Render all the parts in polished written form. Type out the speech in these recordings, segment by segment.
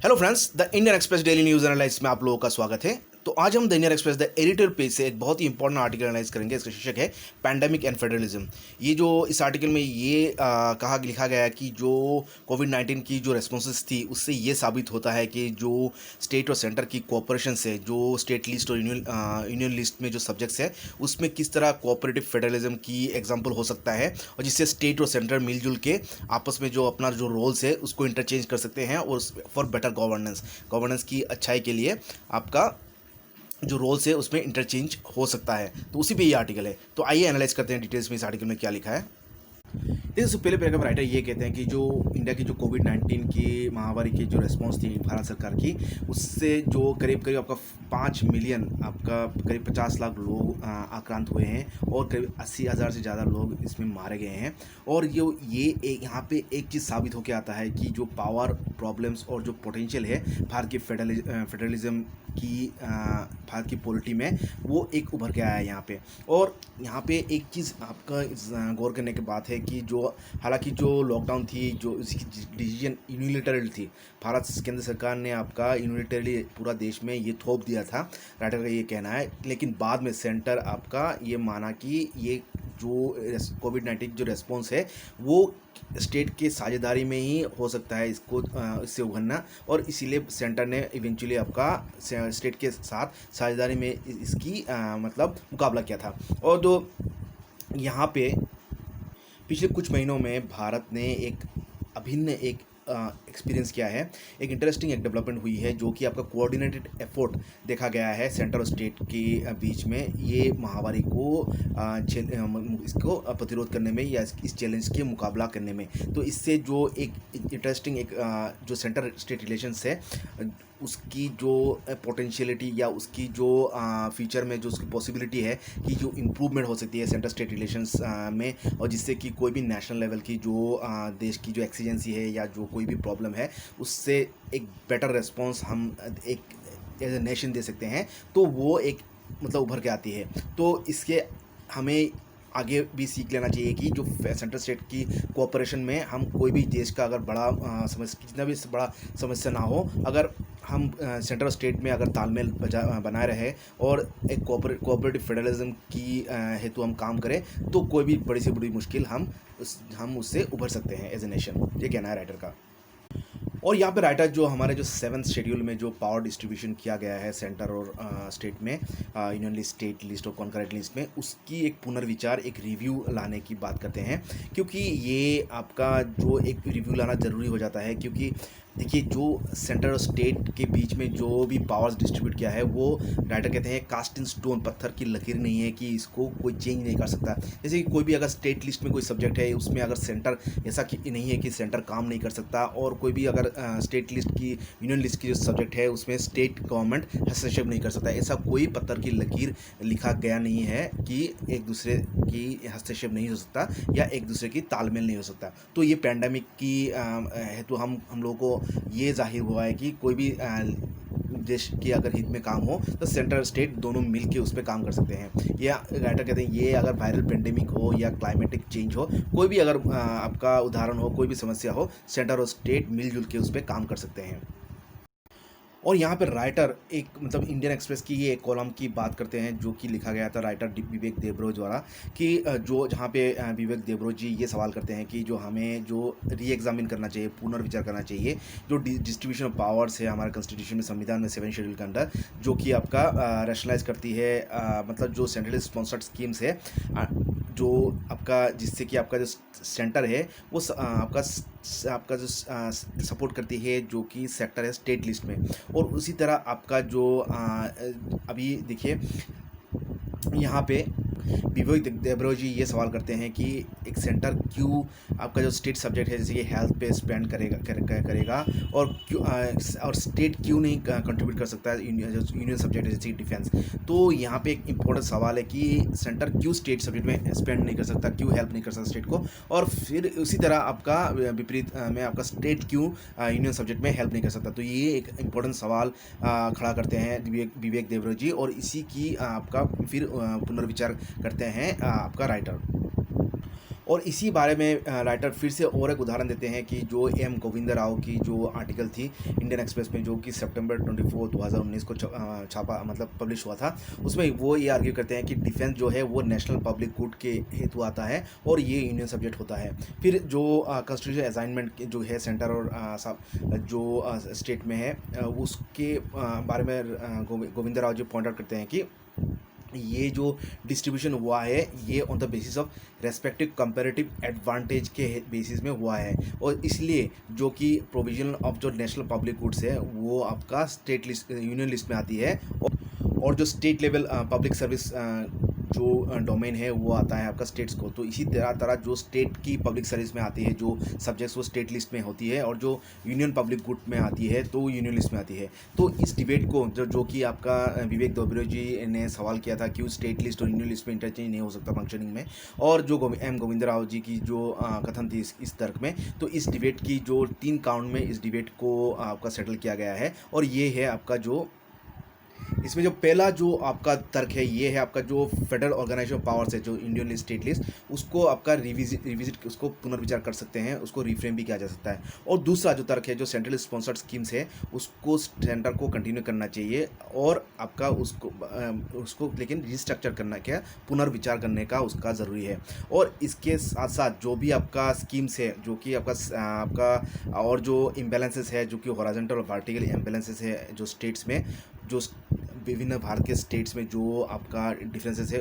Hello friends, the Indian express daily news analyse में आप लोगों का स्वागत है। तो आज हम the Indian express the editor page से एक बहुत ही इंपॉर्टेंट आर्टिकल एनालाइज करेंगे। इसका शीर्षक है पैंडेमिक एंड फेडरलिज्म। ये जो इस आर्टिकल में ये लिखा गया है कि जो कोविड-19 की जो रेस्पॉन्सेस थी उससे ये साबित होता है कि जो स्टेट और सेंटर की कोऑपरेशन से जो स्टेट लिस्ट और यूनियन लिस्ट में जो सब्जेक्ट्स है उसमें किस तरह कोऑपरेटिव फेडरलिज्म की एग्जाम्पल हो सकता है और जिससे स्टेट और सेंटर मिलजुल के आपस में जो अपना जो रोल्स है उसको इंटरचेंज कर सकते हैं और फॉर बेटर गवर्नेंस की अच्छाई के लिए आपका जो रोल्स है उसमें इंटरचेंज हो सकता है। तो उसी पे ये आर्टिकल है। तो आइए एनालाइज करते हैं डिटेल्स में इस आर्टिकल में क्या लिखा है। देखिए, सबसे पहले पैराग्राफ राइटर ये कहते हैं कि जो इंडिया की जो कोविड-19 की महामारी की जो रिस्पांस थी भारत सरकार की, उससे जो करीब आपका 5 मिलियन आपका करीब 50 लाख लोग आक्रांत हुए हैं और करीब 80,000 से ज़्यादा लोग इसमें मारे गए हैं। और ये एक यहाँ पे एक चीज़ साबित होकर आता है कि जो पावर प्रॉब्लम्स और जो पोटेंशियल है भारत की फेडरलिज्म की भारत की पॉलिटी में, वो एक उभर के आया है यहाँ पे। और यहाँ पे एक चीज़ आपका गौर करने की बात है कि जो हालांकि जो लॉकडाउन थी जो इसकी डिसीजन यूनिलैटरल थी, भारत केंद्र सरकार ने आपका यूनिलैटरली पूरा देश में ये थोप दिया था, राइटर का ये कहना है। लेकिन बाद में सेंटर आपका ये माना कि ये जो कोविड-19 जो रेस्पॉन्स है वो स्टेट के साझेदारी में ही हो सकता है इसको इससे उभरना, और इसीलिए सेंटर ने इवेंचुअली आपका स्टेट के साथ साझेदारी में इसकी मतलब मुकाबला किया था। और जो यहाँ पे पिछले कुछ महीनों में भारत ने एक अभिन्न एक एक्सपीरियंस किया है। एक इंटरेस्टिंग एक डेवलपमेंट हुई है जो कि आपका कोऑर्डिनेटेड एफर्ट देखा गया है सेंटर और स्टेट के बीच में ये महामारी को इसको प्रतिरोध करने में या इस चैलेंज के मुकाबला करने में। तो इससे जो एक इंटरेस्टिंग एक जो सेंटर स्टेट रिलेशंस है उसकी जो पोटेंशियलिटी या उसकी जो फ्यूचर में जो उसकी पॉसिबिलिटी है कि जो इम्प्रूवमेंट हो सकती है सेंटर स्टेट रिलेशंस में, और जिससे कि कोई भी नेशनल लेवल की जो देश की जो एक्सीजेंसी है या जो कोई भी प्रॉब्लम है उससे एक बेटर रिस्पॉन्स हम एक एज ए नेशन दे सकते हैं। तो वो एक मतलब उभर के आती है। तो इसके हमें आगे भी सीख लेना चाहिए कि जो सेंट्रल स्टेट की कोऑपरेशन में हम कोई भी देश का अगर बड़ा समस्या कितना भी बड़ा समस्या ना हो, अगर हम सेंट्रल स्टेट में अगर तालमेल बनाए रहे और एक कोऑपरेटिव फेडरलिज्म की हेतु हम काम करें तो कोई भी बड़ी से बड़ी मुश्किल हम उससे उभर सकते हैं एज ए नेशन। ये कहना है राइटर का। और यहाँ पे राइटर जो हमारे जो 7th शेड्यूल में जो पावर डिस्ट्रीब्यूशन किया गया है सेंटर और स्टेट में, यूनियन लिस्ट, स्टेट लिस्ट और कॉन्करेंट लिस्ट में, उसकी एक पुनर्विचार एक रिव्यू लाने की बात करते हैं। क्योंकि ये आपका जो एक रिव्यू लाना ज़रूरी हो जाता है, क्योंकि देखिए जो सेंटर और स्टेट के बीच में जो भी पावर्स डिस्ट्रीब्यूट किया है वो राइटर कहते हैं कास्ट इन स्टोन, पत्थर की लकीर नहीं है कि इसको कोई चेंज नहीं कर सकता। जैसे कि कोई भी अगर स्टेट लिस्ट में कोई सब्जेक्ट है उसमें अगर सेंटर ऐसा कि नहीं है कि सेंटर काम नहीं कर सकता, और कोई भी अगर स्टेट लिस्ट की यूनियन लिस्ट की जो सब्जेक्ट है उसमें स्टेट गवर्नमेंट हस्तक्षेप नहीं कर सकता। ऐसा कोई पत्थर की लकीर लिखा गया नहीं है कि एक दूसरे की हस्तक्षेप नहीं हो सकता या एक दूसरे की तालमेल नहीं हो सकता। तो ये पैंडेमिक की हेतु हम लोगों को ये जाहिर हुआ है कि कोई भी देश की अगर हित में काम हो तो सेंटर स्टेट दोनों मिल के उस पर काम कर सकते हैं। या राइटर कहते हैं ये अगर वायरल पेंडेमिक हो या क्लाइमेटिक चेंज हो, कोई भी अगर आपका उदाहरण हो, कोई भी समस्या हो, सेंटर और स्टेट मिलजुल के उस पर काम कर सकते हैं। और यहाँ पर राइटर एक मतलब इंडियन एक्सप्रेस की ये एक कॉलम की बात करते हैं जो कि लिखा गया था राइटर विवेक देबरोज द्वारा, कि जो जहाँ पे विवेक देबरोज जी ये सवाल करते हैं कि जो हमें जो री एग्जामिन करना चाहिए, पुनर्विचार करना चाहिए जो डिस्ट्रीब्यूशन ऑफ पावर्स है हमारे कॉन्स्टिट्यूशन में, संविधान में 7 शेड्यूल के अंदर, जो कि आपका रैशनलाइज करती है मतलब जो सेंट्रली स्पॉन्सर्ड स्कीम्स है जो आपका जिससे कि आपका जो सेंटर है वो आपका जो सपोर्ट करती है जो कि सेक्टर है स्टेट लिस्ट में। और उसी तरह आपका जो अभी देखिए यहाँ पे विवेक देबरोज जी ये सवाल करते हैं कि एक सेंटर क्यों आपका जो स्टेट सब्जेक्ट है जैसे कि हेल्थ पे स्पेंड करेगा और क्यों और स्टेट क्यों नहीं कंट्रीब्यूट कर सकता है यूनियन सब्जेक्ट है जैसे कि डिफेंस। तो यहाँ पे एक इम्पोर्टेंट सवाल है कि सेंटर क्यों स्टेट सब्जेक्ट में स्पेंड नहीं कर सकता, क्यों हेल्प नहीं कर सकता स्टेट को, और फिर उसी तरह आपका विपरीत में आपका स्टेट क्यों यूनियन सब्जेक्ट में हेल्प नहीं कर सकता। तो ये एक इम्पोर्टेंट सवाल खड़ा करते हैं विवेक देबरोज जी, और इसी की आपका फिर पुनर्विचार करते हैं आपका राइटर। और इसी बारे में राइटर फिर से और एक उदाहरण देते हैं कि जो एम गोविंदा राव की जो आर्टिकल थी इंडियन एक्सप्रेस में, जो कि सितंबर 24 2019 को छापा मतलब पब्लिश हुआ था, उसमें वो ये आर्ग्यू करते हैं कि डिफेंस जो है वो नेशनल पब्लिक गुड के हेतु आता है और ये यूनियन सब्जेक्ट होता है। फिर जो कॉन्स्टिट्यूशन असाइनमेंट जो है सेंटर और जो स्टेट में है उसके बारे में गोविंदा राव जी पॉइंट आउट करते हैं कि ये जो डिस्ट्रीब्यूशन हुआ है ये on the basis of respective comparative advantage के बेसिस में हुआ है, और इसलिए जो कि प्रोविजन ऑफ जो नेशनल पब्लिक गुड्स है वो आपका स्टेट लिस्ट यूनियन लिस्ट में आती है, और जो स्टेट लेवल पब्लिक सर्विस जो डोमेन है वो आता है आपका स्टेट्स को। तो इसी तरह जो स्टेट की पब्लिक सर्विस में आती है जो सब्जेक्ट्स वो स्टेट लिस्ट में होती है, और जो यूनियन पब्लिक गुड में आती है तो यूनियन लिस्ट में आती है। तो इस डिबेट को जो कि आपका विवेक दोबरे जी ने सवाल किया था कि स्टेट लिस्ट और यूनियन लिस्ट में इंटरचेंज नहीं हो सकता फंक्शनिंग में, और जो एम गोविंदा राव जी की जो कथन थी इस तर्क में, तो इस डिबेट की जो 3 काउंट में इस डिबेट को आपका सेटल किया गया है। और ये है आपका जो इसमें जो पहला जो आपका तर्क है ये है आपका जो फेडरल ऑर्गेनाइजेशन पावर्स है जो इंडियन स्टेट लिस्ट, उसको आपका रिविजिट उसको पुनर्विचार कर सकते हैं, उसको रिफ्रेम भी किया जा सकता है। और दूसरा जो तर्क है जो सेंट्रल स्पॉन्सर्ड स्कीम्स है उसको सेंटर को कंटिन्यू करना चाहिए, और आपका उसको लेकिन रिस्ट्रक्चर करना क्या पुनर्विचार करने का उसका ज़रूरी है। और इसके साथ साथ जो भी आपका स्कीम्स है जो कि आपका और जो इम्बेलेंसेस है जो कि हॉरिजॉन्टल और वर्टिकल इम्बेलेंसेस है जो स्टेट्स में, जो विभिन्न भारत के स्टेट्स में जो आपका डिफरेंसेस है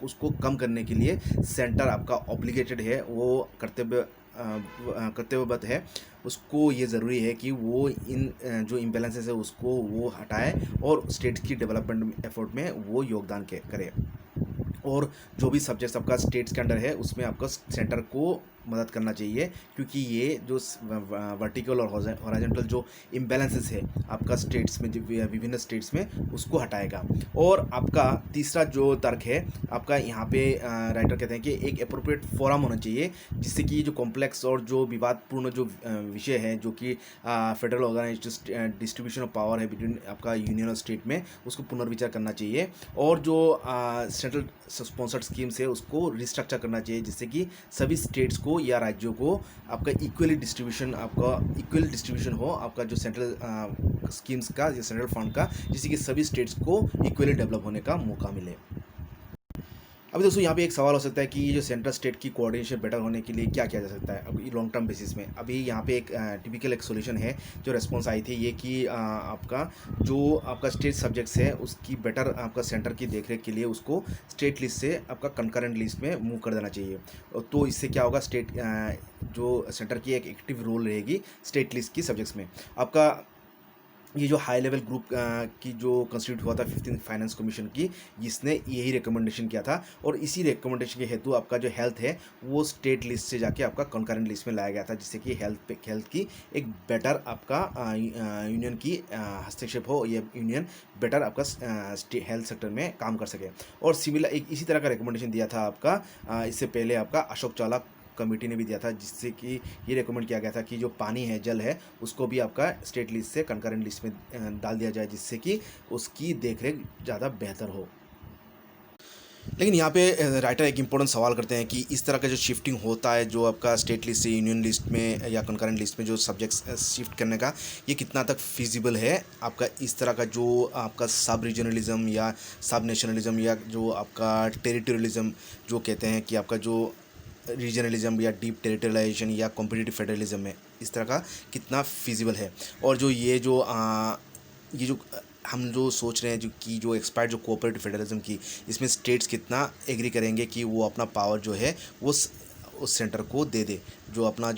उसको कम करने के लिए सेंटर आपका ऑब्लिगेटेड है, वो कर्तव्यबद्ध है, उसको ये ज़रूरी है कि वो इन जो इम्बैलेंसेस है उसको वो हटाए और स्टेट्स की डेवलपमेंट एफर्ट में वो योगदान करे। और जो भी सब्जेक्ट्स आपका स्टेट्स के अंडर है उसमें आपका सेंटर को मदद करना चाहिए, क्योंकि ये जो वर्टिकल और हॉरिजॉन्टल जो इम्बैलेंसेस है आपका स्टेट्स में विभिन्न स्टेट्स में उसको हटाएगा। और आपका तीसरा जो तर्क है आपका यहाँ पे राइटर कहते हैं कि एक अप्रोप्रिएट फोरम होना चाहिए जिससे कि जो कॉम्प्लेक्स और जो विवादपूर्ण जो विषय है जो कि federal organization distribution of power है बिटवीन आपका यूनियन और स्टेट में, उसको पुनर्विचार करना चाहिए। और जो सेंट्रल स्पॉन्सर्ड स्कीम्स है उसको रिस्ट्रक्चर करना चाहिए जिससे कि सभी स्टेट्स को या राज्यों को आपका इक्वल डिस्ट्रीब्यूशन हो आपका जो सेंट्रल स्कीम्स का या सेंट्रल फंड का, जिससे कि सभी स्टेट्स को इक्वली डेवलप होने का मौका मिले। अभी दोस्तों यहाँ पे एक सवाल हो सकता है कि ये जो सेंट्रल स्टेट की कोऑर्डिनेशन बेटर होने के लिए क्या किया जा सकता है अभी लॉन्ग टर्म बेसिस में। अभी यहाँ पे एक टिपिकल एक सोल्यूशन है जो रेस्पॉन्स आई थी ये कि आपका जो आपका स्टेट सब्जेक्ट्स है उसकी बेटर आपका सेंटर की देखरेख के लिए उसको स्टेट लिस्ट से आपका कंकरेंट लिस्ट में मूव कर देना चाहिए। तो इससे क्या होगा, स्टेट जो सेंटर की एक एक्टिव रोल रहेगी स्टेट लिस्ट की सब्जेक्ट्स में। आपका ये जो हाई लेवल ग्रुप की जो कंस्टिट्यूट हुआ था 15th फाइनेंस कमीशन की, जिसने यही रिकमेंडेशन किया था, और इसी रिकमेंडेशन के हेतु आपका जो हेल्थ है वो स्टेट लिस्ट से जाके आपका कंकरेंट लिस्ट में लाया गया था, जिससे कि हेल्थ की एक बेटर आपका यूनियन की हस्तक्षेप हो, ये यूनियन बेटर आपका हेल्थ सेक्टर में काम कर सके। और सिमिलर एक इसी तरह का रिकमेंडेशन दिया था आपका इससे पहले आपका अशोक चावला कमेटी ने भी दिया था, जिससे कि ये रिकमेंड किया गया था कि जो पानी है जल है उसको भी आपका स्टेट लिस्ट से कंकरेंट लिस्ट में डाल दिया जाए, जिससे कि उसकी देखरेख ज़्यादा बेहतर हो। लेकिन यहाँ पे राइटर एक इम्पोर्टेंट सवाल करते हैं कि इस तरह का जो शिफ्टिंग होता है जो आपका स्टेट लिस्ट से यूनियन लिस्ट में या कंकरेंट लिस्ट में जो सब्जेक्ट्स शिफ्ट करने का, ये कितना तक फिजिबल है। आपका इस तरह का जो आपका सब रीजनलिज्म या सब नेशनलिज्म या जो आपका टेरिटोरियलिज्म जो कहते हैं कि आपका जो रीजनलिज्म या डीप टेरिटोरियलाइजेशन या कॉम्पिटिटिव फेडरलिज्म में इस तरह का कितना फिजिबल है। और जो ये जो हम जो सोच रहे हैं जो कि जो एक्सपायर्ड जो कोऑपरेटिव फेडरलिज्म की, इसमें स्टेट्स कितना एग्री करेंगे कि वो अपना पावर जो है वो उस सेंटर को दे दे, जो अपना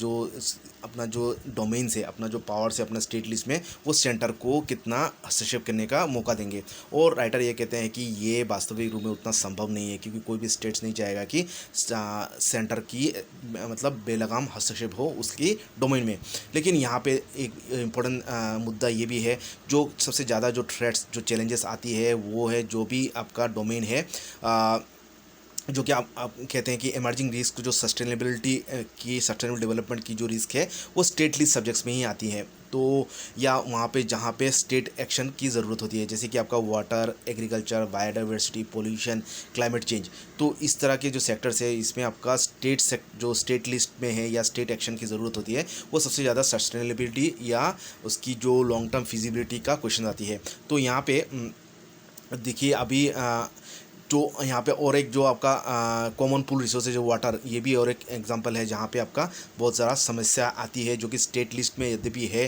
जो डोमेन से अपना जो पावर से अपना स्टेट लिस्ट में वो सेंटर को कितना हस्तक्षेप करने का मौका देंगे। और राइटर ये कहते हैं कि ये वास्तविक रूप में उतना संभव नहीं है, क्योंकि कोई भी स्टेट्स नहीं चाहेगा कि सेंटर की मतलब बेलगाम हस्तक्षेप हो उसकी डोमेन में। लेकिन यहाँ पे एक इम्पोर्टेंट मुद्दा ये भी है, जो सबसे ज़्यादा जो थ्रेट्स जो चैलेंजेस आती है वो है जो भी आपका डोमेन है जो कि आप कहते हैं कि इमर्जिंग रिस्क जो सस्टेनेबल डेवलपमेंट की जो रिस्क है वो स्टेट लिस्ट सब्जेक्ट्स में ही आती है। तो या वहाँ पे जहाँ पे स्टेट एक्शन की ज़रूरत होती है, जैसे कि आपका water, agriculture, biodiversity, pollution, climate change. तो इस तरह के जो सेक्टर्स है, इसमें आपका जो स्टेट लिस्ट में है या स्टेट एक्शन की ज़रूरत होती है, वो सबसे ज़्यादा सस्टेनेबिलिटी या उसकी जो लॉन्ग टर्म फिजिबिलिटी का क्वेश्चन आती है। तो यहाँ पे देखिए अभी जो यहाँ पे और एक जो आपका कॉमन पूल रिसोर्स है जो वाटर, ये भी और एक एग्जांपल है जहाँ पे आपका बहुत ज़्यादा समस्या आती है, जो कि स्टेट लिस्ट में यद्यपि है,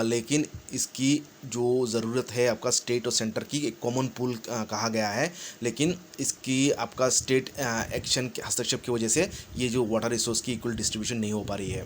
लेकिन इसकी जो ज़रूरत है आपका स्टेट और सेंटर की, एक कॉमन पूल कहा गया है, लेकिन इसकी आपका स्टेट एक्शन के हस्तक्षेप की वजह से ये जो वाटर रिसोर्स की इक्वल डिस्ट्रीब्यूशन नहीं हो पा रही है।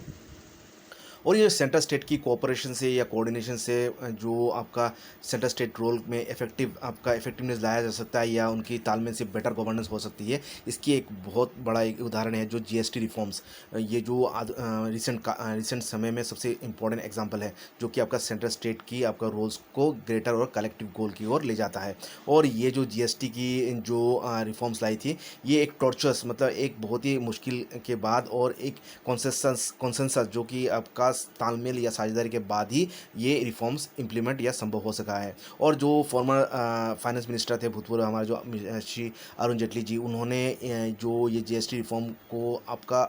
और ये सेंटर स्टेट की कोऑपरेशन से या कोऑर्डिनेशन से जो आपका सेंटर स्टेट रोल में आपका इफेक्टिवनेस लाया जा सकता है या उनकी तालमेल से बेटर गवर्नेंस हो सकती है, इसकी एक बहुत बड़ा एक उदाहरण है जो जीएसटी रिफॉर्म्स। ये जो रिसेंट समय में सबसे इम्पोर्टेंट एग्जांपल है, जो कि आपका सेंटर स्टेट की आपका रोल्स को ग्रेटर और कलेक्टिव गोल की ओर ले जाता है। और ये जो जीएसटी की जो रिफॉर्म्स लाई थी, ये एक टॉर्चरस, मतलब एक बहुत ही मुश्किल के बाद और एक कॉन्सेंसस जो कि आपका तालमेल या साझेदारी के बाद ही ये रिफॉर्म्स इम्प्लीमेंट या संभव हो सका है। और जो फॉर्मर फाइनेंस मिनिस्टर थे भूतपूर्व हमारे जो श्री अरुण जेटली जी, उन्होंने जो ये जीएसटी रिफॉर्म को आपका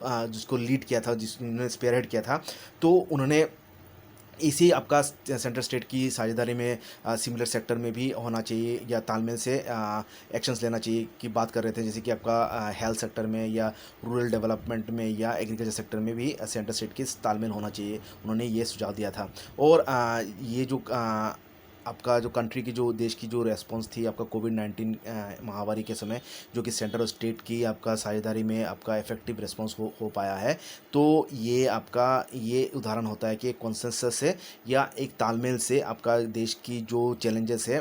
जिसको लीड किया था, जिसने स्पेयरहेड किया था, तो उन्होंने इसी आपका सेंट्रल स्टेट की साझेदारी में सिमिलर सेक्टर में भी होना चाहिए या तालमेल से एक्शंस लेना चाहिए की बात कर रहे थे, जैसे कि आपका हेल्थ सेक्टर में या रूरल डेवलपमेंट में या एग्रीकल्चर सेक्टर में भी सेंट्रल स्टेट की तालमेल होना चाहिए, उन्होंने ये सुझाव दिया था। और ये जो आपका जो कंट्री की जो देश की जो रेस्पॉन्स थी आपका कोविड-19 महामारी के समय, जो कि सेंटर और स्टेट की आपका साझेदारी में आपका इफेक्टिव रेस्पॉन्स हो पाया है। तो ये आपका ये उदाहरण होता है कि कॉन्सेंसस से या एक तालमेल से आपका देश की जो चैलेंजेस है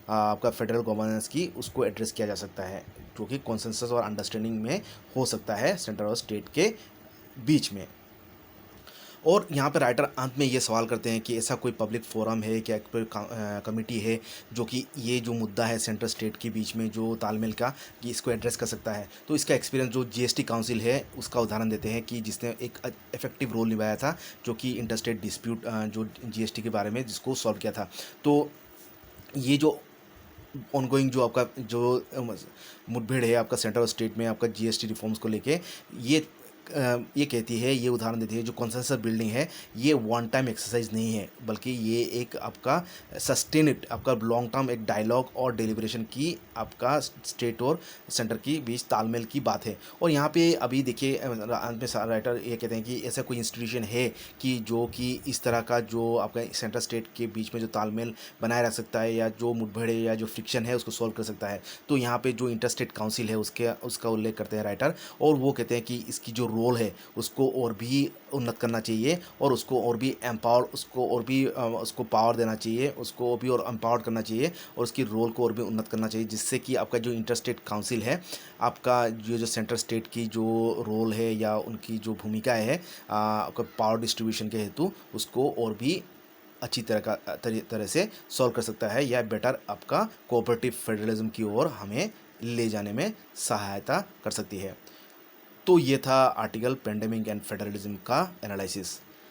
आपका फेडरल गवर्नेंस की, उसको एड्रेस किया जा सकता है, जो कि कॉन्सेंसस और अंडरस्टैंडिंग में हो सकता है सेंटर और स्टेट के बीच में। और यहाँ पर राइटर अंत में ये सवाल करते हैं कि ऐसा कोई पब्लिक फोरम है क्या, कोई कमेटी है जो कि ये जो मुद्दा है सेंट्रल स्टेट के बीच में जो तालमेल का, कि इसको एड्रेस कर सकता है। तो इसका एक्सपीरियंस जो जीएसटी काउंसिल है उसका उदाहरण देते हैं कि जिसने एक इफेक्टिव रोल निभाया था, जो कि इंटरस्टेट डिस्प्यूट जो जीएसटी के बारे में जिसको सॉल्व किया था। तो ये जो ऑनगोइंग जो आपका जो मुठभेड़ है आपका सेंट्रल और स्टेट में आपका जीएसटी रिफॉर्म्स को लेके, ये ये कहती है, ये उदाहरण देती है, जो कॉन्सेंसस बिल्डिंग है ये वन टाइम एक्सरसाइज नहीं है, बल्कि ये एक आपका सस्टेन्ड आपका लॉन्ग टर्म एक डायलॉग और डेलिब्रेशन की आपका स्टेट और सेंटर की बीच तालमेल की बात है। और यहाँ पे अभी देखिए अंत में राइटर ये कहते हैं कि ऐसा कोई इंस्टीट्यूशन है कि जो कि इस तरह का जो आपका सेंटर स्टेट के बीच में जो तालमेल बनाए रख सकता है या जो मुठभेड़ या जो फ्रिक्शन है उसको सॉल्व कर सकता है। तो यहाँ पे जो इंटरस्टेट काउंसिल है उसका उल्लेख करते हैं राइटर, और वो कहते हैं कि इसकी जो रोल है उसको और भी उन्नत करना चाहिए और उसको और भी उसको पावर देना चाहिए, उसको और भी और एम्पावर्ड करना चाहिए और उसकी रोल को और भी उन्नत करना चाहिए, जिससे कि आपका जो इंटरस्टेट काउंसिल है आपका जो सेंट्रल स्टेट की जो रोल है या उनकी जो भूमिका है आपका पावर डिस्ट्रीब्यूशन के हेतु, उसको और भी अच्छी तरह से सॉल्व कर सकता है या बेटर आपका कोऑपरेटिव फेडरलिज्म की ओर हमें ले जाने में सहायता कर सकती है। तो ये था आर्टिकल पेंडेमिक एंड फेडरलिज्म का एनालिसिस।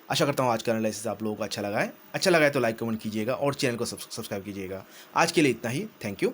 आशा करता हूँ आज का एनालिसिस आप लोगों को अच्छा लगा है तो लाइक कमेंट कीजिएगा और चैनल को सब्सक्राइब कीजिएगा। आज के लिए इतना ही, थैंक यू।